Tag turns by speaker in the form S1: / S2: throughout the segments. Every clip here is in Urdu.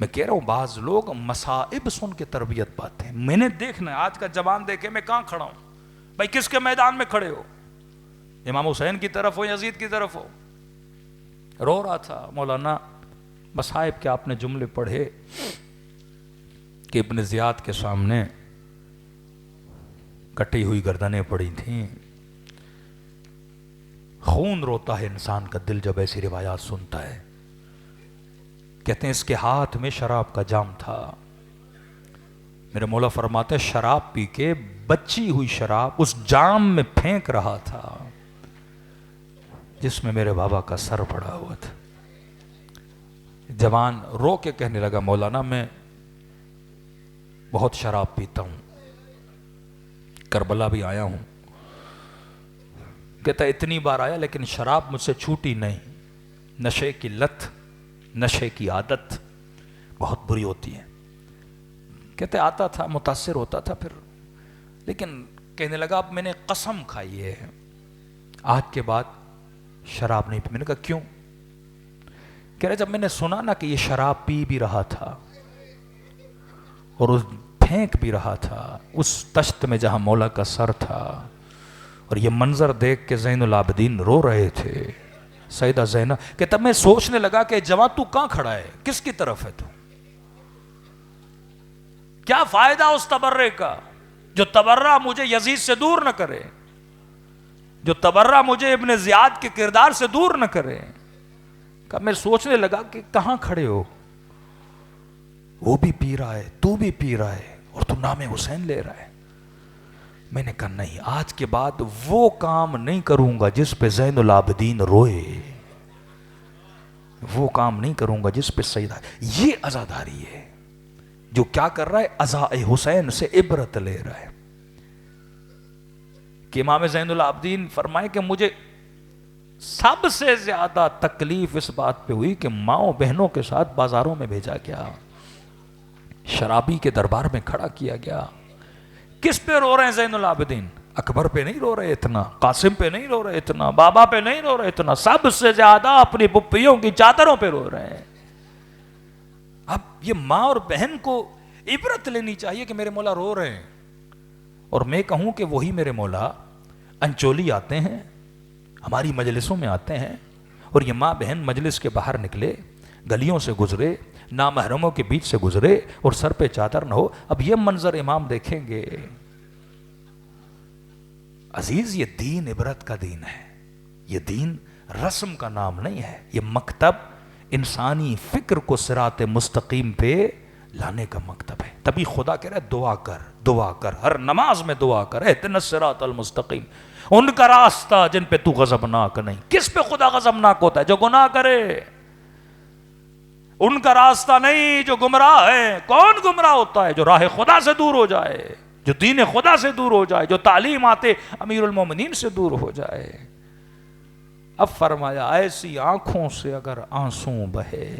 S1: میں کہہ رہا ہوں بعض لوگ مصائب سن کے تربیت پاتے ہیں. میں نے دیکھنا ہے آج کا جوان دیکھے میں کہاں کھڑا ہوں بھائی, کس کے میدان میں کھڑے ہو؟ امام حسین کی طرف ہو, یزید کی طرف ہو؟ رو رہا تھا مولانا. مصائب کے آپ نے جملے پڑھے کہ ابن زیاد کے سامنے کٹی ہوئی گردنیں پڑی تھیں. خون روتا ہے انسان کا دل جب ایسی روایات سنتا ہے. کہتے ہیں اس کے ہاتھ میں شراب کا جام تھا. میرے مولا فرماتے ہیں شراب پی کے بچی ہوئی شراب اس جام میں پھینک رہا تھا جس میں میرے بابا کا سر پڑا ہوا تھا. جوان رو کے کہنے لگا مولانا میں بہت شراب پیتا ہوں, کربلا بھی آیا ہوں. کہتا اتنی بار آیا لیکن شراب مجھ سے چھوٹی نہیں. نشے کی لت, نشے کی عادت بہت بری ہوتی ہے. کہتے آتا تھا, متاثر ہوتا تھا پھر, لیکن کہنے لگا اب میں نے قسم کھائی ہے آج کے بعد شراب نہیں پی. میں نے کہا کیوں؟ کہہ رہے جب میں نے سنا نا کہ یہ شراب پی بھی رہا تھا اور اس پھینک بھی رہا تھا اس تشت میں جہاں مولا کا سر تھا, اور یہ منظر دیکھ کے زین العابدین رو رہے تھے, سیدہ زینب, کہ تب میں سوچنے لگا کہ جوان تو کہاں کھڑا ہے, کس کی طرف ہے تو؟ کیا فائدہ اس تبرے کا جو تبرہ مجھے یزید سے دور نہ کرے, جو تبرہ مجھے ابن زیاد کے کردار سے دور نہ کرے. کہ میں سوچنے لگا کہ کہاں کھڑے ہو, وہ بھی پی رہا ہے, تو بھی پی رہا ہے, اور تو نام حسین لے رہا ہے. میں نے کہا نہیں, آج کے بعد وہ کام نہیں کروں گا جس پہ زین العابدین روئے, وہ کام نہیں کروں گا جس پہ سیدہ. یہ عزاداری ہے جو کیا کر رہا ہے, عزائے حسین سے عبرت لے رہا ہے. کہ امام زین العابدین فرمائے کہ مجھے سب سے زیادہ تکلیف اس بات پہ ہوئی کہ ماؤں بہنوں کے ساتھ بازاروں میں بھیجا گیا, شرابی کے دربار میں کھڑا کیا گیا. کس پہ رو رہے ہیں زین العابدین؟ اکبر پہ نہیں رو رہے اتنا, قاسم پہ نہیں رو رہے اتنا, بابا پہ نہیں رو رہے اتنا, سب سے زیادہ اپنی پھپھیوں کی چادروں پہ رو رہے ہیں. اب یہ ماں اور بہن کو عبرت لینی چاہیے کہ میرے مولا رو رہے ہیں, اور میں کہوں کہ وہی میرے مولا انچولی آتے ہیں, ہماری مجلسوں میں آتے ہیں, اور یہ ماں بہن مجلس کے باہر نکلے, گلیوں سے گزرے, نامحرموں کے بیچ سے گزرے, اور سر پہ چادر نہ ہو. اب یہ منظر امام دیکھیں گے. عزیز یہ دین عبرت کا دین ہے, یہ دین رسم کا نام نہیں ہے, یہ مکتب انسانی فکر کو صراط مستقیم پہ لانے کا مکتب ہے. تبھی خدا کہہ رہا ہے دعا کر, دعا کر, ہر نماز میں دعا کر, اہدنا الصراط المستقیم, ان کا راستہ جن پہ تو غضبناک نہیں. کس پہ خدا غضبناک ہوتا ہے؟ جو گناہ کرے. ان کا راستہ نہیں جو گمراہ ہے. کون گمراہ ہوتا ہے؟ جو راہ خدا سے دور ہو جائے, جو دین خدا سے دور ہو جائے, جو تعلیمات امیر المومنین سے دور ہو جائے. اب فرمایا ایسی آنکھوں سے اگر آنسوں بہے,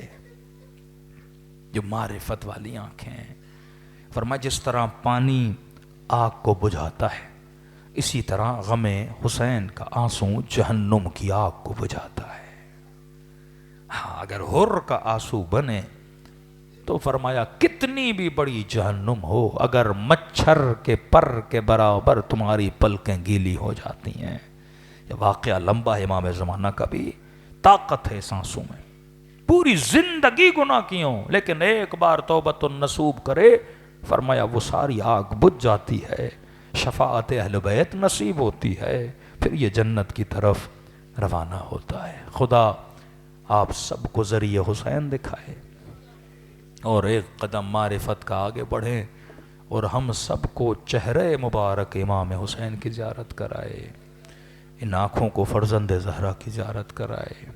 S1: جو معرفت والی آنکھیں, فرمایا جس طرح پانی آگ کو بجھاتا ہے اسی طرح غم حسین کا آنسو جہنم کی آگ کو بجھاتا ہے. ہاں اگر حر کا آنسو بنے تو فرمایا کتنی بھی بڑی جہنم ہو, اگر مچھر کے پر کے برابر تمہاری پلکیں گیلی ہو جاتی ہیں. یہ واقعہ لمبا ہے, امام زمانہ کا بھی طاقت ہے اس آنسو میں. پوری زندگی گناہ کیوں, لیکن ایک بار توبۃ النصوب کرے, فرمایا وہ ساری آگ بجھ جاتی ہے, شفاعت اہل بیت نصیب ہوتی ہے, پھر یہ جنت کی طرف روانہ ہوتا ہے. خدا آپ سب کو ذریعہ حسین دکھائے اور ایک قدم معرفت کا آگے بڑھیں, اور ہم سب کو چہرے مبارک امام حسین کی زیارت کرائے, ان آنکھوں کو فرزند زہرا کی زیارت کرائے.